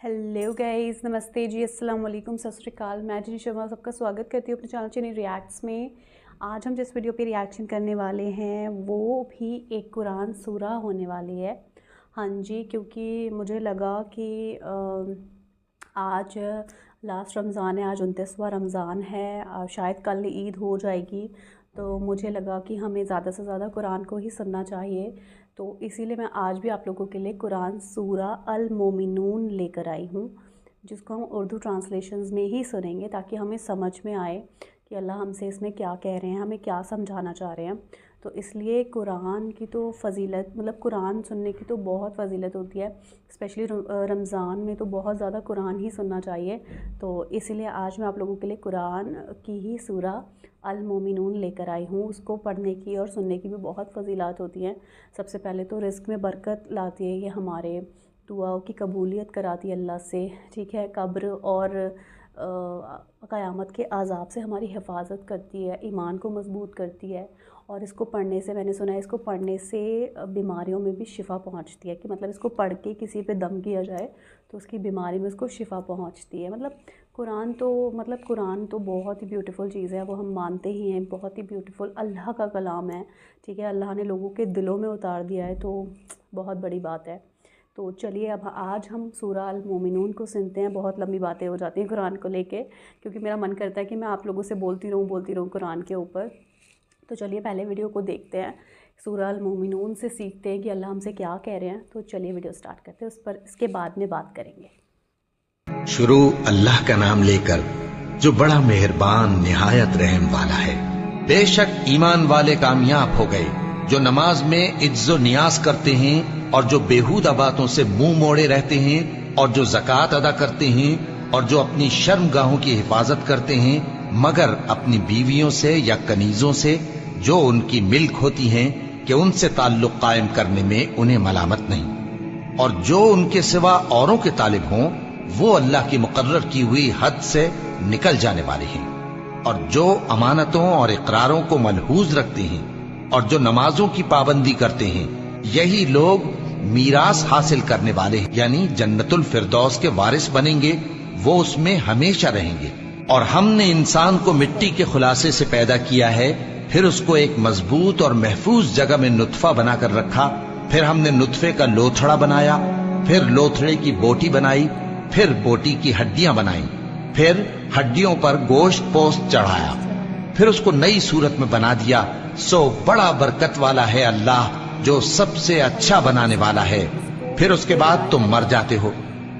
Hello guys, नमस्ते जी, अस्सलाम वालेकुम, सत श्री अकाल। मैं जिनी शर्मा सबका स्वागत करती हूँ अपने चैनल चैनी रिएक्ट्स में। आज हम जिस वीडियो पे रिएक्शन करने वाले हैं वो भी एक कुरान सूरा होने वाली है। हाँ जी, क्योंकि मुझे लगा कि आज लास्ट रमज़ान है, आज 29वां रमज़ान है, शायद कल ईद हो जाएगी, तो मुझे लगा कि हमें ज़्यादा से ज़्यादा कुरान को ही सुनना चाहिए। तो इसीलिए मैं आज भी आप लोगों के लिए कुरान सूरा अल मोमिनून लेकर आई हूँ, जिसको हम उर्दू ट्रांसलेशंस में ही सुनेंगे ताकि हमें समझ में आए कि अल्लाह हमसे इसमें क्या कह रहे हैं, हमें क्या समझाना चाह रहे हैं। तो इसलिए कुरान की तो फ़जीलत, मतलब कुरान सुनने की तो बहुत फ़जीलत होती है, स्पेशली रमज़ान में तो बहुत ज़्यादा कुरान ही सुनना चाहिए। तो इसीलिए आज मैं आप लोगों के लिए कुरान की ही सूरा अल मोमिनून लेकर आई हूँ। उसको पढ़ने की और सुनने की भी बहुत फ़जीलत होती हैं। सबसे पहले तो रिज़्क़ में बरकत लाती है, ये हमारे दुआओं की कबूलियत कराती है अल्लाह से, ठीक है। कब्र और क़यामत के अज़ाब से हमारी हिफाजत करती है, ईमान को मज़बूत करती है। और इसको पढ़ने से, मैंने सुना है, इसको पढ़ने से बीमारियों में भी शिफ़ा पहुंचती है, कि मतलब इसको पढ़ के किसी पे दम किया जाए तो उसकी बीमारी में उसको शिफ़ा पहुंचती है। मतलब कुरान तो बहुत ही ब्यूटीफुल चीज़ है, वो हम मानते ही हैं, बहुत ही ब्यूटीफुल अल्लाह का कलाम है, ठीक है। अल्लाह ने लोगों के दिलों में उतार दिया है, तो बहुत बड़ी बात है। तो चलिए अब आज हम सूरा अल मोमिनून को सुनते हैं। बहुत लंबी बातें हो जाती हैं कुरान को लेके, क्योंकि मेरा मन करता है कि मैं आप लोगों से बोलती रहूँ कुरान के ऊपर। तो चलिए पहले वीडियो को देखते हैं, सूरा अल मोमिनून से सीखते हैं कि अल्लाह हमसे क्या कह रहे हैं। तो चलिए वीडियो स्टार्ट करते हैं, उस पर इसके बाद में बात करेंगे। शुरू अल्लाह का नाम लेकर जो बड़ा मेहरबान निहायत रहम वाला है। बेशक ईमान वाले कामयाब हो गए जो नमाज में इज्जो नियाज करते हैं और जो बेहुदा बातों से मुंह मोड़े रहते हैं और जो ज़कात अदा करते हैं और जो अपनी शर्मगाहों की हिफाजत करते हैं, मगर अपनी बीवियों से या कनीजों से जो उनकी मिल्क होती हैं कि उनसे ताल्लुक कायम करने में उन्हें मलामत नहीं। और जो उनके सिवा औरों के तालिब हों वो अल्लाह की मुकर्रर की हुई हद से निकल जाने वाले हैं। और जो अमानतों और इकरारों को मलहूज रखते हैं और जो नमाजों की पाबंदी करते हैं, यही लोग मीरास हासिल करने वाले हैं, यानी जन्नतुल फिरदौस के वारिस बनेंगे, वो उसमें हमेशा रहेंगे। और हमने इंसान को मिट्टी के खुलासे से पैदा किया है, फिर उसको एक मजबूत और महफूज जगह में नुत्फा बनाकर रखा, फिर हमने नुत्फे का लोथड़ा बनाया, फिर लोथड़े की बोटी बनाई, फिर बोटी की हड्डियां बनाई, फिर हड्डियों पर गोश्त पोस्त चढ़ाया, फिर उसको नई सूरत में बना दिया। सो बड़ा बरकत वाला है अल्लाह, जो सबसे अच्छा बनाने वाला है। फिर उसके बाद तुम मर जाते हो,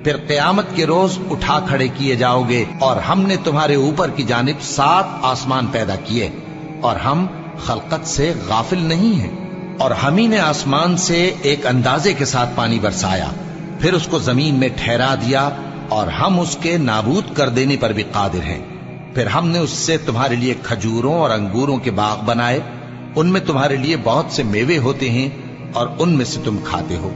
फिर क़यामत के रोज उठा खड़े किए जाओगे। और हमने तुम्हारे ऊपर की जानिब 7 आसमान पैदा किए और हम खलकत से गाफिल नहीं हैं। और हम ही ने आसमान से एक अंदाजे के साथ पानी बरसाया, फिर उसको जमीन में ठहरा दिया और हम उसके नाबूद कर देने पर भी कादिर हैं। फिर हमने उससे तुम्हारे लिए खजूरों और अंगूरों के बाग बनाए, उनमें तुम्हारे लिए बहुत से मेवे होते हैं और उनमें से तुम खाते हो।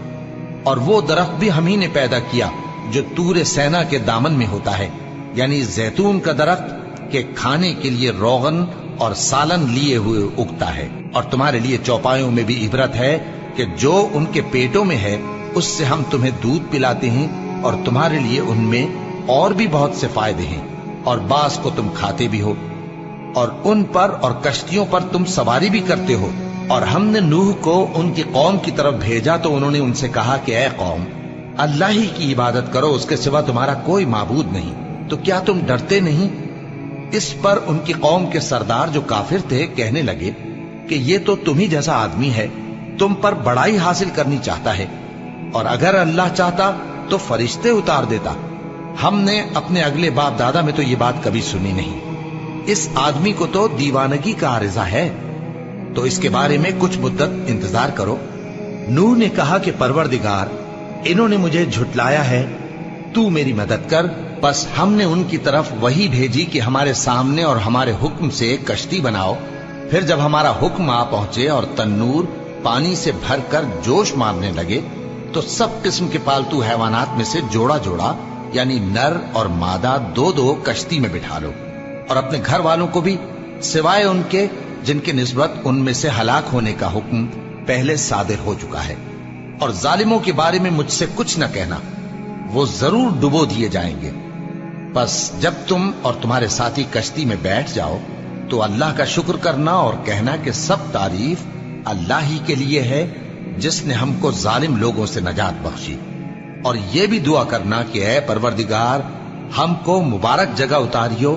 और वो दरख्त भी हम ही ने पैदा किया जो तूरे सेना के दामन में होता है, यानी जैतून का दरख्त के खाने के लिए रोगन और सालन लिए हुए उगता है। और तुम्हारे लिए चौपायों में भी इबरत है कि जो उनके पेटों में है उससे हम तुम्हें दूध पिलाते हैं, और तुम्हारे लिए उनमें और भी बहुत से फायदे हैं। और बास को तुम खाते भी हो और उन पर और कश्तियों पर तुम सवारी भी करते हो। और हमने नूह को उनकी कौम की तरफ भेजा तो उन्होंने उनसे कहा कि ऐ कौम, अल्लाह ही की इबादत करो, उसके सिवा तुम्हारा कोई माबूद नहीं, तो क्या तुम डरते नहीं? इस पर उनकी कौम के सरदार जो काफिर थे कहने लगे कि ये तो तुम ही जैसा आदमी है, तुम पर बड़ाई हासिल करनी चाहता है, और अगर अल्लाह चाहता तो फरिश्ते उतार देता। हमने अपने अगले बाप दादा में तो ये बात कभी सुनी नहीं। इस आदमी को तो दीवानगी का आरिजा है, तो इसके बारे में कुछ मुद्दत इंतजार करो। नूह ने कहा कि परवरदिगार, इन्होंने मुझे झुटलाया है, तू मेरी मदद कर। बस हमने उनकी तरफ वही भेजी कि हमारे सामने और हमारे हुक्म से एक कश्ती बनाओ। फिर जब हमारा हुक्म आ पहुंचे और तन्नूर पानी से भरकर जोश मारने लगे, तो सब किस्म के पालतू हैवानात में से जोड़ा जोड़ा, यानी नर और मादा 2-2 कश्ती में बिठा लो, और अपने घर वालों को भी, सिवाय उनके जिनके निस्बत उनमें से हलाक होने का हुक्म पहले सादिर हो चुका है। और जालिमों के बारे में मुझसे कुछ न कहना, वो जरूर डुबो दिए जाएंगे। बस जब तुम और तुम्हारे साथी कश्ती में बैठ जाओ तो अल्लाह का शुक्र करना और कहना कि सब तारीफ अल्लाह ही के लिए है जिसने हमको जालिम लोगों से नजात बख्शी, और ये भी दुआ करना कि ऐ परवरदिगार हमको मुबारक जगह उतारियो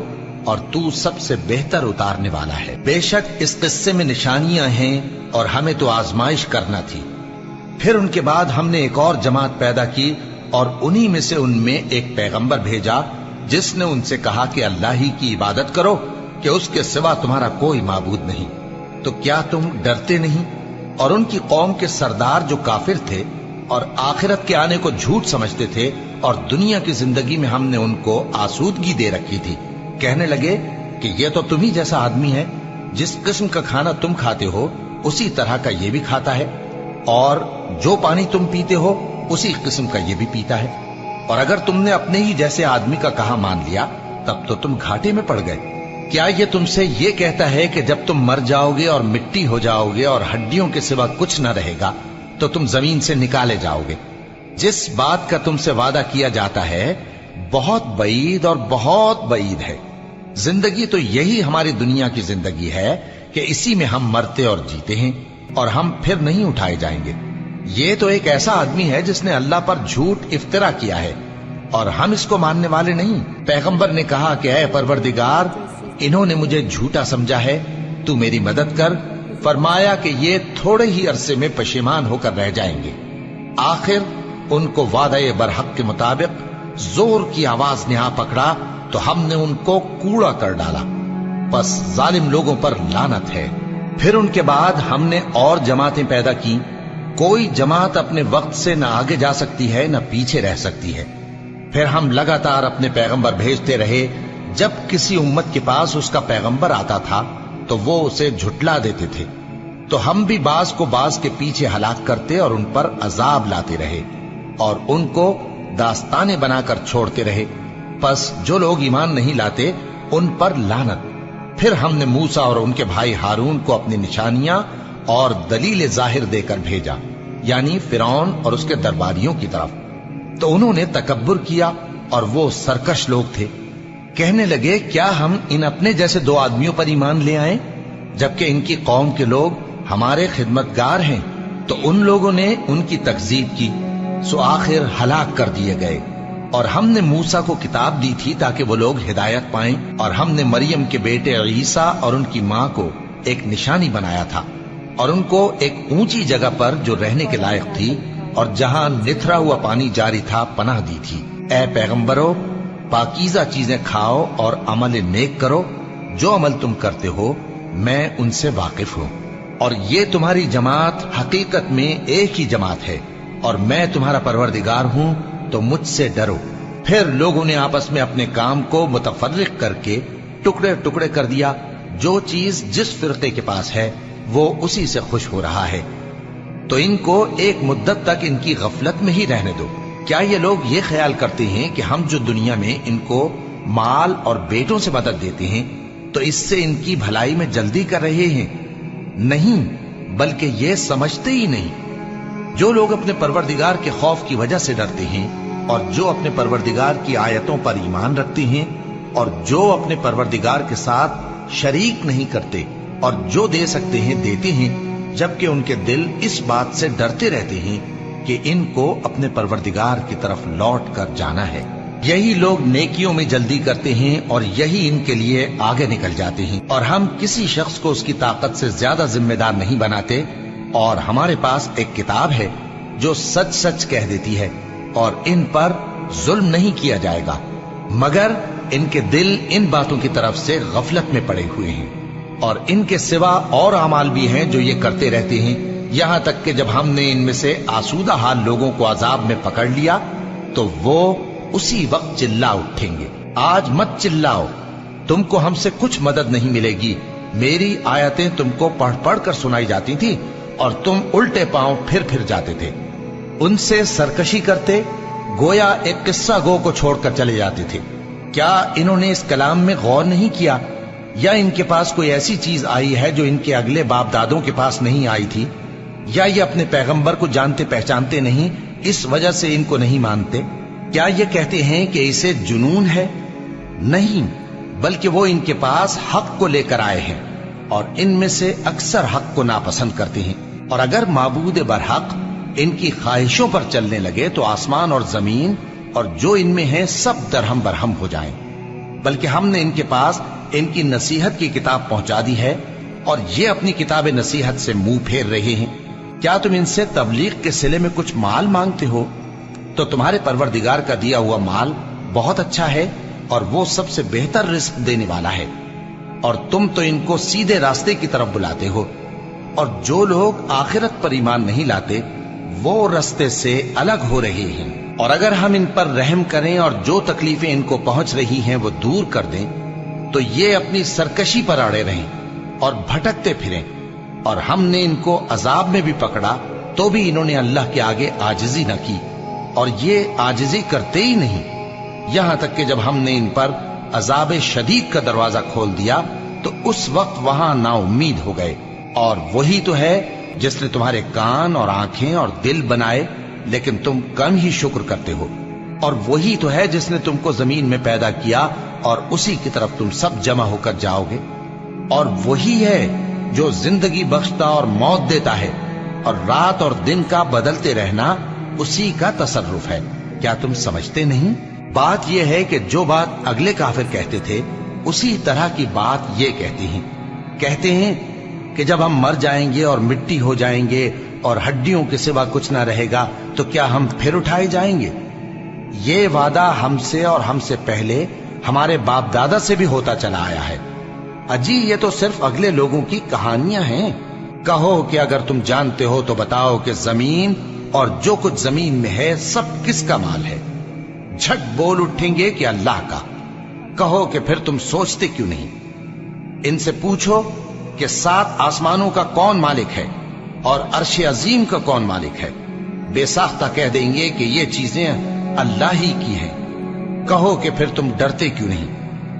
और तू सबसे बेहतर उतारने वाला है। बेशक इस किस्से में निशानियां हैं और हमें तो आजमाइश करना थी। फिर उनके बाद हमने एक और जमात पैदा की और उन्हीं में से उनमें एक पैगंबर भेजा जिसने उनसे कहा कि अल्लाह ही की इबादत करो कि उसके सिवा तुम्हारा कोई माबूद नहीं। तो क्या तुम डरते नहीं? और उनकी कौम के सरदार जो काफिर थे और आखिरत के आने को झूठ समझते थे और दुनिया की जिंदगी में हमने उनको आसूदगी दे रखी थी, कहने लगे कि ये तो तुम ही जैसा आदमी है, जिस किस्म का खाना तुम खाते हो उसी तरह का ये भी खाता है, और जो पानी तुम पीते हो उसी किस्म का ये भी पीता है। और अगर तुमने अपने ही जैसे आदमी का कहा मान लिया तब तो तुम घाटे में पड़ गए। क्या ये तुमसे ये कहता है कि जब तुम मर जाओगे और मिट्टी हो जाओगे और हड्डियों के सिवा कुछ न रहेगा तो तुम जमीन से निकाले जाओगे? जिस बात का तुमसे वादा किया जाता है बहुत बईद और बहुत बईद है। जिंदगी तो यही हमारी दुनिया की जिंदगी है कि इसी में हम मरते और जीते हैं और हम फिर नहीं उठाए जाएंगे। ये तो एक ऐसा आदमी है जिसने अल्लाह पर झूठ इफ्तिरा किया है और हम इसको मानने वाले नहीं। पैगंबर ने कहा कि ऐ परवरदिगार, इन्होंने मुझे झूठा समझा है, तू मेरी मदद कर। फरमाया कि ये थोड़े ही अरसे में पशेमान होकर रह जाएंगे। आखिर उनको वादे बरहक के मुताबिक जोर की आवाज ने आ पकड़ा तो हमने उनको कूड़ा कर डाला। बस जालिम लोगों पर लानत है। फिर उनके बाद हमने और जमातें पैदा की। कोई जमात अपने वक्त से न आगे जा सकती है न पीछे रह सकती है। फिर हम लगातार अपने पैगंबर भेजते रहे। जब किसी उम्मत के पास उसका पैगंबर आता था तो वो उसे झुटला देते थे, तो हम भी बाज को बाज के पीछे हलाक करते और उन पर अजाब लाते रहे और उनको दास्ताने बनाकर छोड़ते रहे। बस जो लोग ईमान नहीं लाते उन पर लानत। फिर हमने मूसा और उनके भाई हारून को अपनी निशानियां और दलील जाहिर देकर भेजा, यानी फिरौन और उसके दरबारियों की तरफ। तो उन्होंने तकब्बुर किया और वो सरकश लोग थे। कहने लगे, क्या हम इन अपने जैसे दो आदमियों पर ईमान ले आए जबकि इनकी कौम के लोग हमारे खिदमतगार हैं? तो उन लोगों ने उनकी तकजीब की, सो आखिर हलाक कर दिए गए। और हमने मूसा को किताब दी थी ताकि वो लोग हिदायत पाएं, और हमने मरियम के बेटे ईसा और उनकी मां को एक निशानी बनाया था और उनको एक ऊंची जगह पर जो रहने के लायक थी और जहां निथरा हुआ पानी जारी था पनाह दी थी। ऐ पैगंबरों, पाकीज़ा चीजें खाओ और अमल नेक करो। जो अमल तुम करते हो मैं उनसे वाकिफ हूं। और ये तुम्हारी जमात हकीकत में एक ही जमात है और मैं तुम्हारा परवरदिगार हूं, तो मुझसे डरो। फिर लोगों ने आपस में अपने काम को मुतफर्रिक करके टुकड़े टुकड़े कर दिया। जो चीज जिस फिरके के पास है वो उसी से खुश हो रहा है। तो इनको एक मुद्दत तक इनकी गफलत में ही रहने दो। क्या ये लोग ये ख्याल करते हैं कि हम जो दुनिया में इनको माल और बेटों से मदद देते हैं तो इससे इनकी भलाई में जल्दी कर रहे हैं? नहीं, बल्कि ये समझते ही नहीं। जो लोग अपने परवरदिगार के खौफ की वजह से डरते हैं और जो अपने परवरदिगार की आयतों पर ईमान रखते हैं और जो अपने परवरदिगार के साथ शरीक नहीं करते और जो दे सकते हैं देते हैं, जबकि उनके दिल इस बात से डरते रहते हैं कि इनको अपने परवरदिगार की तरफ लौट कर जाना है। यही लोग नेकियों में जल्दी करते हैं और यही इनके लिए आगे निकल जाते हैं। और हम किसी शख्स को उसकी ताकत से ज्यादा जिम्मेदार नहीं बनाते। और हमारे पास एक किताब है जो सच सच कह देती है और इन पर जुल्म नहीं किया जाएगा, मगर इनके दिल इन बातों की तरफ से गफलत में पड़े हुए हैं। और इनके सिवा और अमाल भी हैं जो ये करते रहते हैं, यहां तक कि जब हमने इनमें से आसूदा हाल लोगों को अजाब में पकड़ लिया तो वो उसी वक्त चिल्ला उठेंगे, आज मत चिल्लाओ, तुमको हमसे कुछ मदद नहीं मिलेगी। मेरी आयतें तुमको पढ़ पढ़ कर सुनाई जाती थी और तुम उल्टे पांव फिर जाते थे। उनसे सरकशी करते, गोया एक किस्सा गो को छोड़कर चले जाते थे। क्या इन्होंने इस कलाम में गौर नहीं किया, या इनके पास कोई ऐसी चीज आई है जो इनके अगले बाप दादों के पास नहीं आई थी, या ये अपने पैगंबर को जानते पहचानते नहीं, इस वजह से इनको नहीं मानते? क्या ये कहते हैं कि इसे जुनून है? नहीं, बल्कि वो इनके पास हक को लेकर आए हैं और इनमें से अक्सर हक को नापसंद करते हैं। और अगर माबूद बरहक इनकी ख्वाहिशों पर चलने लगे तो आसमान और जमीन और जो इनमें है सब दरहम बरहम हो जाएं। बल्कि हमने इनके पास इनकी नसीहत की किताब पहुंचा दी है और ये अपनी किताब नसीहत से मुंह फेर रहे हैं। क्या तुम इनसे तबलीग के सिले में कुछ माल मांगते हो? तो तुम्हारे परवरदिगार का दिया हुआ माल बहुत अच्छा है और वो सबसे बेहतर रिस्क देने वाला है। और तुम तो इनको सीधे रास्ते की तरफ बुलाते हो, और जो लोग आखिरत पर ईमान नहीं लाते वो रास्ते से अलग हो रहे हैं। और अगर हम इन पर रहम करें और जो तकलीफें इनको पहुंच रही हैं वो दूर कर दें तो ये अपनी सरकशी पर अड़े रहें और भटकते फिरें। और हमने इनको अजाब में भी पकड़ा तो भी इन्होंने अल्लाह के आगे आजिजी न की, और ये आजिजी करते ही नहीं, यहां तक कि जब हमने इन पर अजाब शदीद का दरवाजा खोल दिया तो उस वक्त वहां नाउम्मीद हो गए। और वही तो है जिसने तुम्हारे कान और आंखें और दिल बनाए, लेकिन तुम कम ही शुक्र करते हो। और वही तो है जिसने तुमको जमीन में पैदा किया और उसी की तरफ तुम सब जमा होकर जाओगे। और वही है जो जिंदगी बख्शता और मौत देता है, और रात और दिन का बदलते रहना उसी का तसर्रुफ है। क्या तुम समझते नहीं? बात यह है कि जो बात अगले काफिर कहते थे उसी तरह की बात ये कहते हैं कि जब हम मर जाएंगे और मिट्टी हो जाएंगे और हड्डियों के सिवा कुछ ना रहेगा तो क्या हम फिर उठाए जाएंगे? ये वादा हमसे और हमसे पहले हमारे बाप दादा से भी होता चला आया है। अजी ये तो सिर्फ अगले लोगों की कहानियां हैं। कहो कि अगर तुम जानते हो तो बताओ कि जमीन और जो कुछ जमीन में है सब किसका माल है? झट बोल उठेंगे कि अल्लाह का। कहो कि फिर तुम सोचते क्यों नहीं? इनसे पूछो कि 7 आसमानों का कौन मालिक है और अर्श अजीम का कौन मालिक है। बेसाख्ता कह देंगे कि ये चीजें अल्लाह ही की हैं। कहो कि फिर तुम डरते क्यों नहीं?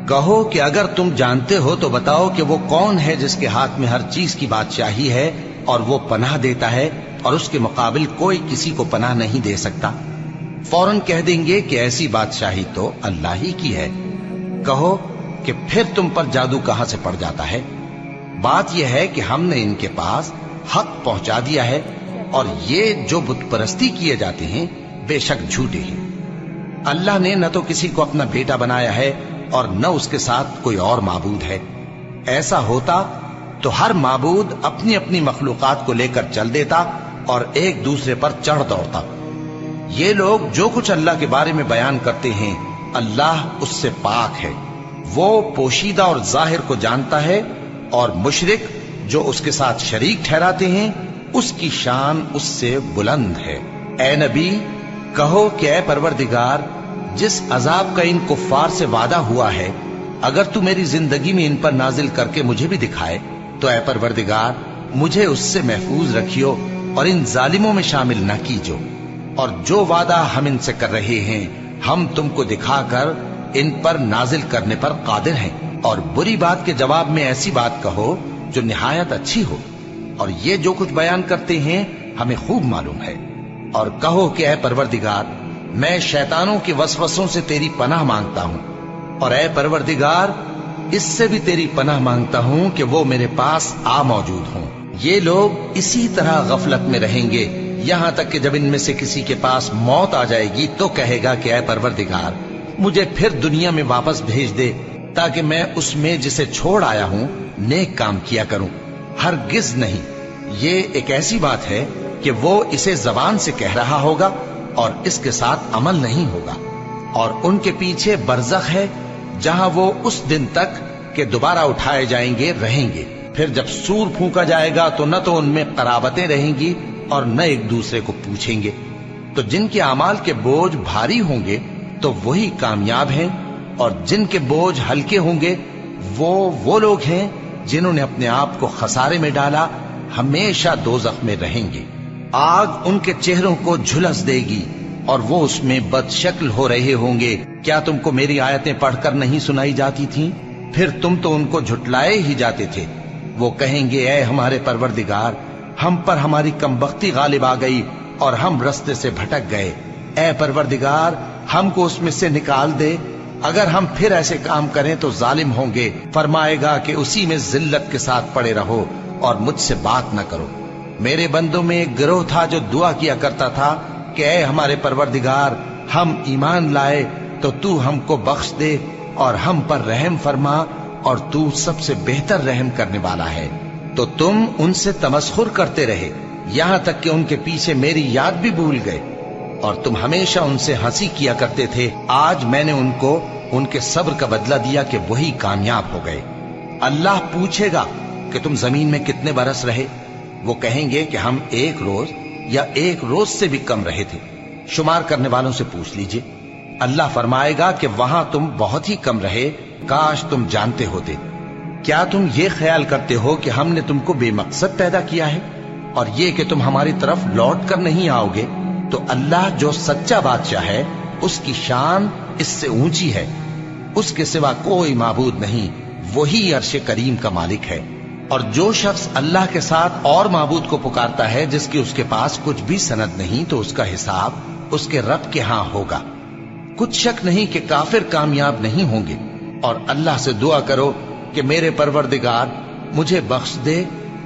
कहो कि अगर तुम जानते हो तो बताओ कि वो कौन है जिसके हाथ में हर चीज की बादशाही है और वो पनाह देता है और उसके मुकाबिल कोई किसी को पनाह नहीं दे सकता। फौरन कह देंगे कि ऐसी बादशाही तो अल्लाह ही की है। कहो कि फिर तुम पर जादू कहां से पड़ जाता है? बात यह है कि हमने इनके पास हक पहुंचा दिया है और ये जो बुत परस्ती किए जाते हैं बेशक झूठे हैं। अल्लाह ने न तो किसी को अपना बेटा बनाया है और न उसके साथ कोई और माबूद है। ऐसा होता तो हर माबूद अपनी अपनी मखलूकात को लेकर चल देता और एक दूसरे पर चढ़ दौड़ता। ये लोग जो कुछ अल्लाह के बारे में बयान करते हैं अल्लाह उससे पाक है। वो पोशीदा और जाहिर को जानता है, और मुशरिक जो उसके साथ शरीक ठहराते हैं उसकी शान उससे बुलंद है। ए नबी कहो कि ए परवरदिगार, जिस अजाब का इन कुफ्फार से वादा हुआ है अगर तू मेरी जिंदगी में इन पर नाजिल करके मुझे भी दिखाए तो ए परवरदिगार मुझे उससे महफूज रखियो और इन जालिमों में शामिल न कीजो। और जो वादा हम इनसे कर रहे हैं हम तुमको दिखाकर इन पर नाजिल करने पर कादिर हैं। और बुरी बात के जवाब में ऐसी बात कहो जो निहायत अच्छी हो, और ये जो कुछ बयान करते हैं हमें खूब मालूम है। और कहो कि ऐ परवरदिगार, मैं शैतानों के वसवसों से तेरी पनाह मांगता हूं, और ऐ परवरदिगार इससे भी तेरी पनाह मांगता हूं कि वो मेरे पास आ मौजूद हों। ये लोग इसी तरह गफलत में रहेंगे यहां तक कि जब इनमें से किसी के पास मौत आ जाएगी तो कहेगा कि ऐ परवरदिगार मुझे फिर दुनिया में वापस भेज दे ताकि मैं उसमें जिसे छोड़ आया हूं नेक काम किया करूं। हरगिज नहीं, ये एक ऐसी बात है कि वो इसे जबान से कह रहा होगा और इसके साथ अमल नहीं होगा। और उनके पीछे बरज़ख है जहां वो उस दिन तक के दोबारा उठाए जाएंगे रहेंगे। फिर जब सूर फूंका जाएगा तो न तो उनमें कराबतें रहेंगी और न एक दूसरे को पूछेंगे। तो जिनके अमाल के बोझ भारी होंगे तो वही कामयाब हैं, और जिनके बोझ हल्के होंगे वो लोग हैं जिन्होंने अपने आप को खसारे में डाला, हमेशा दोज़ख में रहेंगे। आग उनके चेहरों को झुलस देगी और वो उसमें बदशक्ल हो रहे होंगे। क्या तुमको मेरी आयतें पढ़कर नहीं सुनाई जाती थीं? फिर तुम तो उनको झुटलाए ही जाते थे। वो कहेंगे ऐ हमारे परवरदिगार, हम पर हमारी कमबख्ती गालिब आ गई और हम रास्ते से भटक गए। ऐ परवरदिगार, हमको उसमें से निकाल दे। अगर हम फिर ऐसे काम करें तो जालिम होंगे। फरमाएगा कि उसी में जिल्लत के साथ पड़े रहो और मुझसे बात न करो। मेरे बंदों में एक गिरोह था जो दुआ किया करता था कि ऐ हमारे परवरदिगार, हम ईमान लाए तो तू हमको बख्श दे और हम पर रहम फरमा, और तू सबसे बेहतर रहम करने वाला है। तो तुम उनसे तमस्खुर करते रहे, यहां तक कि उनके पीछे मेरी याद भी भूल गए, और तुम हमेशा उनसे हंसी किया करते थे। आज मैंने उनको उनके सब्र का बदला दिया कि वही कामयाब हो गए। अल्लाह पूछेगा कि तुम जमीन में कितने बरस रहे? वो कहेंगे कि हम 1 रोज या 1 रोज से भी कम रहे थे। शुमार करने वालों से पूछ लीजिए। अल्लाह फरमाएगा कि वहां तुम बहुत ही कम रहे, काश तुम जानते होते। क्या तुम ये ख्याल करते हो कि हमने तुमको बेमकसद पैदा किया है, और ये कि तुम हमारी तरफ लौट कर नहीं आओगे? तो अल्लाह जो सच्चा बादशाह है, उसकी शान इससे ऊंची है। उसके सिवा कोई माबूद नहीं, वही अर्श करीम का मालिक है। और जो शख्स अल्लाह के साथ और माबूद को पुकारता है जिसकी उसके पास कुछ भी सनद नहीं, तो उसका हिसाब उसके रब के यहां होगा। कुछ शक नहीं कि काफिर कामयाब नहीं होंगे। और अल्लाह से दुआ करो कि मेरे परवरदिगार, मुझे बख्श दे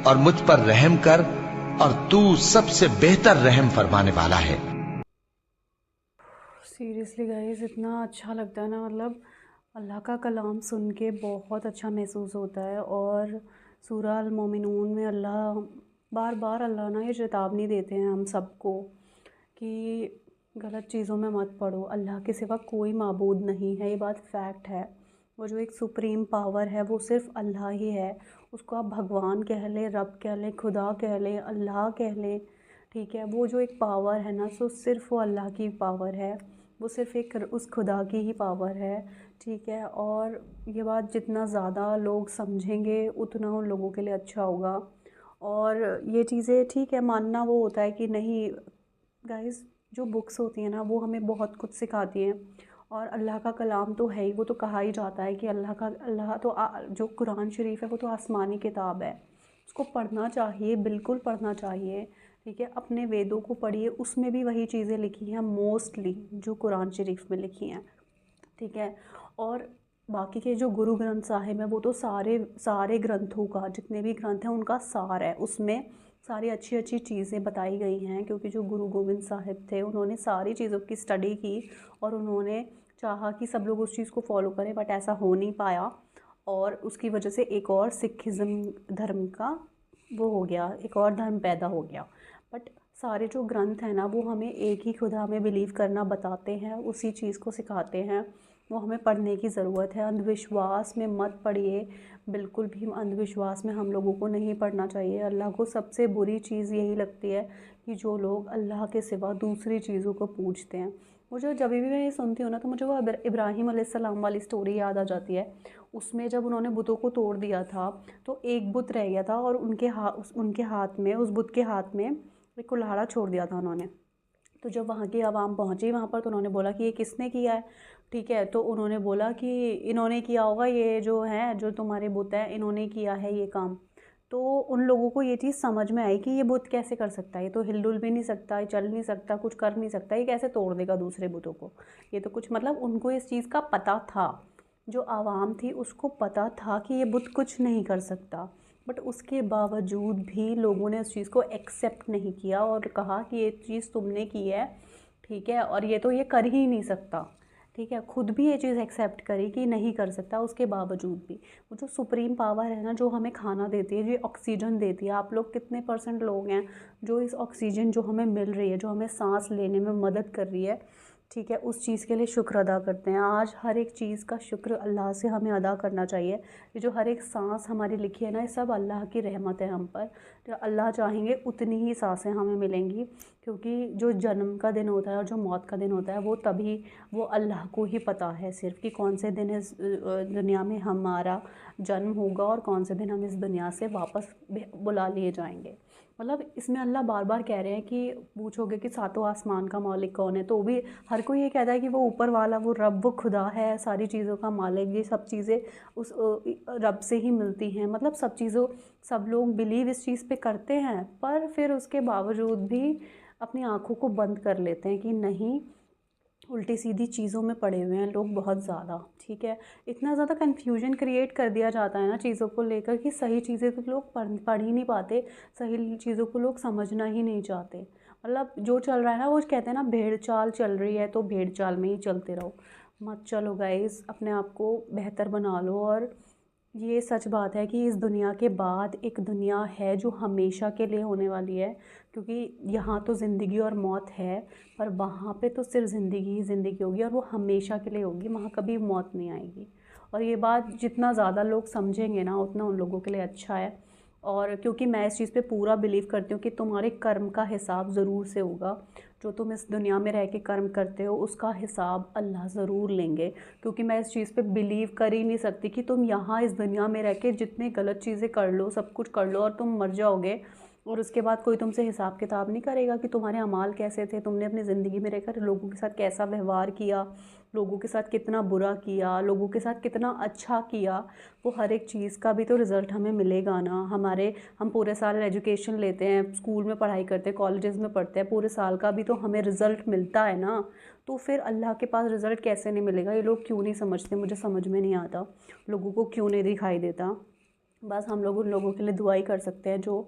और मुझ पर रहम कर, और तू सबसे बेहतर रहम फरमाने वाला है। सीरियसली गाइस, इतना अच्छा लगता है ना, मतलब अल्लाह का कलाम सुन के बहुत अच्छा महसूस होता है। और सूरह अल मोमिनून में अल्लाह बार बार अल्लाह ना ये चेतावनी देते हैं हम सबको कि गलत चीज़ों में मत पड़ो। अल्लाह के सिवा कोई माबूद नहीं है, ये बात फैक्ट है। वो जो एक सुप्रीम पावर है वो सिर्फ़ अल्लाह ही है। उसको आप भगवान कह लें, रब कह लें, खुदा कह लें, अल्लाह कह लें, ठीक है। वो जो एक पावर है ना, सो सिर्फ़ वो अल्लाह की पावर है, वो सिर्फ़ एक उस खुदा की ही पावर है, ठीक है। और ये बात जितना ज़्यादा लोग समझेंगे उतना उन लोगों के लिए अच्छा होगा। और ये चीज़ें ठीक है, मानना वो होता है कि नहीं गाइस, जो बुक्स होती हैं ना वो हमें बहुत कुछ सिखाती हैं। और अल्लाह का कलाम तो है ही, वो तो कहा ही जाता है कि अल्लाह तो जो कुरान शरीफ है वो तो आसमानी किताब है, उसको पढ़ना चाहिए, बिल्कुल पढ़ना चाहिए, ठीक है। अपने वेदों को पढ़िए, उसमें भी वही चीज़ें लिखी हैं मोस्टली जो कुरान शरीफ में लिखी हैं, ठीक है। और बाकी के जो गुरु ग्रंथ साहिब हैं वो तो सारे ग्रंथों का, जितने भी ग्रंथ हैं उनका सार है, उसमें सारी अच्छी अच्छी चीज़ें बताई गई हैं। क्योंकि जो गुरु गोविंद साहिब थे उन्होंने सारी चीज़ों की स्टडी की और उन्होंने चाहा कि सब लोग उस चीज़ को फॉलो करें, बट ऐसा हो नहीं पाया। और उसकी वजह से एक और सिखिज़्म धर्म का वो हो गया, एक और धर्म पैदा हो गया। बट सारे जो ग्रंथ हैं ना वो हमें एक ही खुदा में बिलीव करना बताते हैं, उसी चीज़ को सिखाते हैं। वो हमें पढ़ने की ज़रूरत है। अंधविश्वास में मत पढ़िए, बिल्कुल भी अंधविश्वास में हम लोगों को नहीं पढ़ना चाहिए। अल्लाह को सबसे बुरी चीज़ यही लगती है कि जो लोग अल्लाह के सिवा दूसरी चीज़ों को पूजते हैं। मुझे जब भी मैं ये सुनती हूँ ना तो मुझे वो इब्राहीम अलैहिस्सलाम वाली स्टोरी याद आ जाती है। उसमें जब उन्होंने बुतों को तोड़ दिया था तो एक बुत रह गया था और उनके हाथ में, उस बुत के हाथ में एक कुल्हाड़ा छोड़ दिया था उन्होंने। तो जब वहाँ की आवाम पहुँची वहाँ पर तो उन्होंने बोला कि ये किसने किया है, ठीक है। तो उन्होंने बोला कि इन्होंने किया होगा, ये जो है, जो तुम्हारे बुत हैं, इन्होंने किया है ये काम। तो उन लोगों को ये चीज़ समझ में आई कि ये बुत कैसे कर सकता है, ये तो हिल भी नहीं सकता, ये चल नहीं सकता, कुछ कर नहीं सकता, ये कैसे तोड़ देगा दूसरे बुतों को। ये तो कुछ मतलब उनको इस चीज़ का पता था, जो आवाम थी उसको पता था कि ये बुत कुछ नहीं कर सकता। बट उसके बावजूद भी लोगों ने उस चीज़ को एक्सेप्ट नहीं किया और कहा कि ये चीज़ तुमने की है, ठीक है, और ये तो ये कर ही नहीं सकता, ठीक है। खुद भी ये चीज़ एक्सेप्ट करी कि नहीं कर सकता, उसके बावजूद भी वो जो सुप्रीम पावर है ना, जो हमें खाना देती है, जो ऑक्सीजन देती है, आप लोग कितने % लोग हैं जो इस ऑक्सीजन जो हमें मिल रही है, जो हमें सांस लेने में मदद कर रही है, ठीक है, उस चीज़ के लिए शुक्र अदा करते हैं। आज हर एक चीज़ का शुक्र अल्लाह से हमें अदा करना चाहिए। ये जो हर एक सांस हमारी लिखी है ना, ये सब अल्लाह की रहमत है हम पर। तो अल्लाह चाहेंगे उतनी ही सांसें हमें मिलेंगी, क्योंकि जो जन्म का दिन होता है और जो मौत का दिन होता है वो अल्लाह को ही पता है सिर्फ कि कौन से दिन इस दुनिया में हमारा जन्म होगा और कौन से दिन हम इस दुनिया से वापस बुला लिए जाएंगे। मतलब इसमें अल्लाह बार बार कह रहे हैं कि पूछोगे कि सातों आसमान का मालिक कौन है, तो भी हर कोई ये कहता है कि वो ऊपर वाला, वो रब, वो खुदा है, सारी चीज़ों का मालिक। ये सब चीज़ें उस रब से ही मिलती हैं। मतलब सब लोग बिलीव इस चीज़ पे करते हैं, पर फिर उसके बावजूद भी अपनी आँखों को बंद कर लेते हैं कि नहीं, الٹی سیدھی چیزوں میں پڑے ہوئے ہیں لوگ بہت زیادہ، ٹھیک ہے. اتنا زیادہ کنفیوژن کریٹ کر دیا جاتا ہے نا چیزوں کو لے کر کہ صحیح چیزیں تو لوگ پڑھ ہی نہیں پاتے، صحیح چیزوں کو لوگ سمجھنا ہی نہیں چاہتے. مطلب جو چل رہا ہے نا، وہ کہتے ہیں نا بھیڑ چال چل رہی ہے تو بھیڑ چال میں ہی چلتے رہو. مت چلو گائز، اپنے آپ کو بہتر بنا لو. اور یہ سچ بات ہے کہ اس دنیا کے بعد ایک دنیا ہے جو ہمیشہ کے لیے ہونے والی ہے، کیونکہ یہاں تو زندگی اور موت ہے، پر وہاں پہ تو صرف زندگی ہی زندگی ہوگی اور وہ ہمیشہ کے لیے ہوگی، وہاں کبھی موت نہیں آئے گی. اور یہ بات جتنا زیادہ لوگ سمجھیں گے نا اتنا ان لوگوں کے لیے اچھا ہے. اور کیونکہ میں اس چیز پہ پورا بلیو کرتی ہوں کہ تمہارے کرم کا حساب ضرور سے ہوگا. جو تم اس دنیا میں رہ کے کرم کرتے ہو اس کا حساب اللہ ضرور لیں گے. کیونکہ میں اس چیز پہ بلیو کر ہی نہیں سکتی کہ تم یہاں اس دنیا میں رہ کے جتنے غلط چیزیں کر لو، سب کچھ کر لو اور تم مر جاؤ گے، اور اس کے بعد کوئی تم سے حساب کتاب نہیں کرے گا کہ تمہارے اعمال کیسے تھے، تم نے اپنی زندگی میں رہ کر لوگوں کے ساتھ کیسا ویوہار کیا، لوگوں کے ساتھ کتنا برا کیا، لوگوں کے ساتھ کتنا اچھا کیا. وہ ہر ایک چیز کا بھی تو رزلٹ ہمیں ملے گا نا. ہم پورے سال ایجوکیشن لیتے ہیں، اسکول میں پڑھائی کرتے ہیں، کالجز میں پڑھتے ہیں، پورے سال کا بھی تو ہمیں رزلٹ ملتا ہے نا. تو پھر اللہ کے پاس رزلٹ کیسے نہیں ملے گا؟ یہ لوگ کیوں نہیں سمجھتے؟ مجھے سمجھ میں نہیں آتا لوگوں کو کیوں نہیں دکھائی دیتا. بس ہم لوگ ان لوگوں کے لیے دعا ہی کر سکتے ہیں جو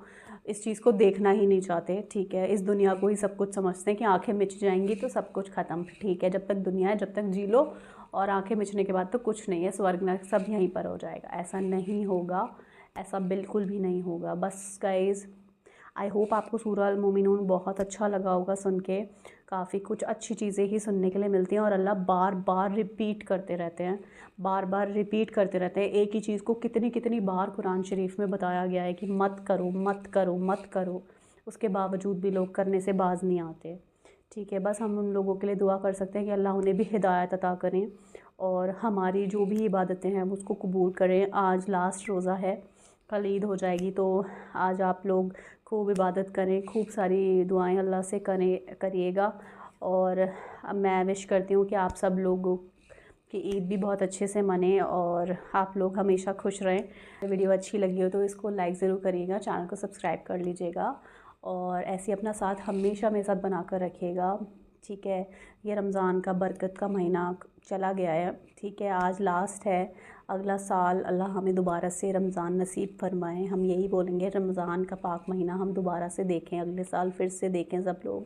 اس چیز کو دیکھنا ہی نہیں چاہتے، ٹھیک ہے. اس دنیا کو ہی سب کچھ سمجھتے ہیں کہ آنکھیں مچ جائیں گی تو سب کچھ ختم، ٹھیک ہے. جب تک دنیا ہے جب تک جی لو، اور آنکھیں مچنے کے بعد تو کچھ نہیں ہے، سورگ نرک سب یہیں پر ہو جائے گا. ایسا نہیں ہوگا، ایسا بالکل بھی نہیں ہوگا. بس گائز، آئی ہوپ آپ کو سورہ المومنون بہت اچھا لگا ہوگا سن کے. کافی کچھ اچھی چیزیں ہی سننے کے لیے ملتی ہیں، اور اللہ بار بار ریپیٹ کرتے رہتے ہیں، بار بار ریپیٹ کرتے رہتے ہیں. ایک ہی چیز کو کتنی بار قرآن شریف میں بتایا گیا ہے کہ مت کرو مت کرو مت کرو. اس کے باوجود بھی لوگ کرنے سے باز نہیں آتے، ٹھیک ہے. بس ہم ان لوگوں کے لیے دعا کر سکتے ہیں کہ اللہ انہیں بھی ہدایت عطا کریں، اور ہماری جو بھی عبادتیں ہیں اس کو قبول کریں. آج لاسٹ روزہ ہے، کل عید ہو جائے گی، تو آج آپ لوگ خوب عبادت کریں، خوب ساری دعائیں اللہ سے کریے گا. اور میں وش کرتی ہوں کہ آپ سب لوگوں کی عید بھی بہت اچھے سے منیں، اور آپ لوگ ہمیشہ خوش رہیں. ویڈیو اچھی لگی ہو تو اس کو لائک ضرور کریے گا، چینل کو سبسکرائب کر لیجیے گا، اور ایسے اپنا ساتھ ہمیشہ میرے ساتھ بنا کر رکھیے گا، ٹھیک ہے. یہ رمضان کا برکت کا مہینہ چلا گیا ہے، ٹھیک ہے. آج لاسٹ ہے، اگلا سال اللہ ہمیں دوبارہ سے رمضان نصیب فرمائیں. ہم یہی بولیں گے، رمضان کا پاک مہینہ ہم دوبارہ سے دیکھیں، اگلے سال پھر سے دیکھیں سب لوگ،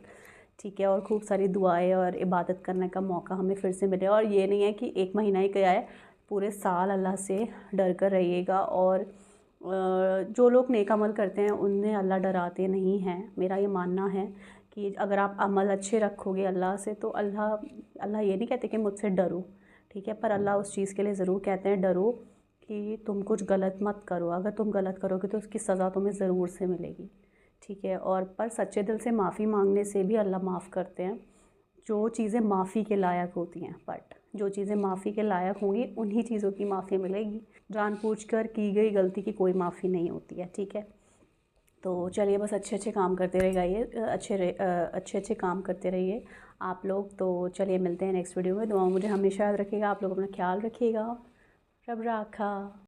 ٹھیک ہے. اور خوب ساری دعائیں اور عبادت کرنے کا موقع ہمیں پھر سے ملے. اور یہ نہیں ہے کہ ایک مہینہ ہی گیا ہے، پورے سال اللہ سے ڈر کر رہیے گا. اور جو لوگ نیک عمل کرتے ہیں انہیں اللہ ڈراتے نہیں ہیں. میرا یہ ماننا ہے کہ اگر آپ عمل اچھے رکھو گے اللہ سے تو اللہ یہ نہیں کہتے کہ مجھ سے ڈرو، ٹھیک ہے. پر اللہ اس چیز کے لیے ضرور کہتے ہیں ڈرو کہ تم کچھ غلط مت کرو. اگر تم غلط کرو گے تو اس کی سزا تمہیں ضرور سے ملے گی، ٹھیک ہے. اور پر سچے دل سے معافی مانگنے سے بھی اللہ معاف کرتے ہیں، جو چیزیں معافی کے لائق ہوتی ہیں. بٹ جو چیزیں معافی کے لائق ہوں گی انہی چیزوں کی معافی ملے گی. جان بوجھ کر کی گئی غلطی کی کوئی معافی نہیں ہوتی ہے، ٹھیک ہے. تو چلیے بس اچھے کام کرتے رہیے، اچھے کام کرتے رہیے آپ لوگ. تو چلیے ملتے ہیں نیکسٹ ویڈیو میں. دعاؤں مجھے ہمیشہ یاد رکھیے گا. آپ لوگ اپنا خیال رکھیے گا. رب راکھا.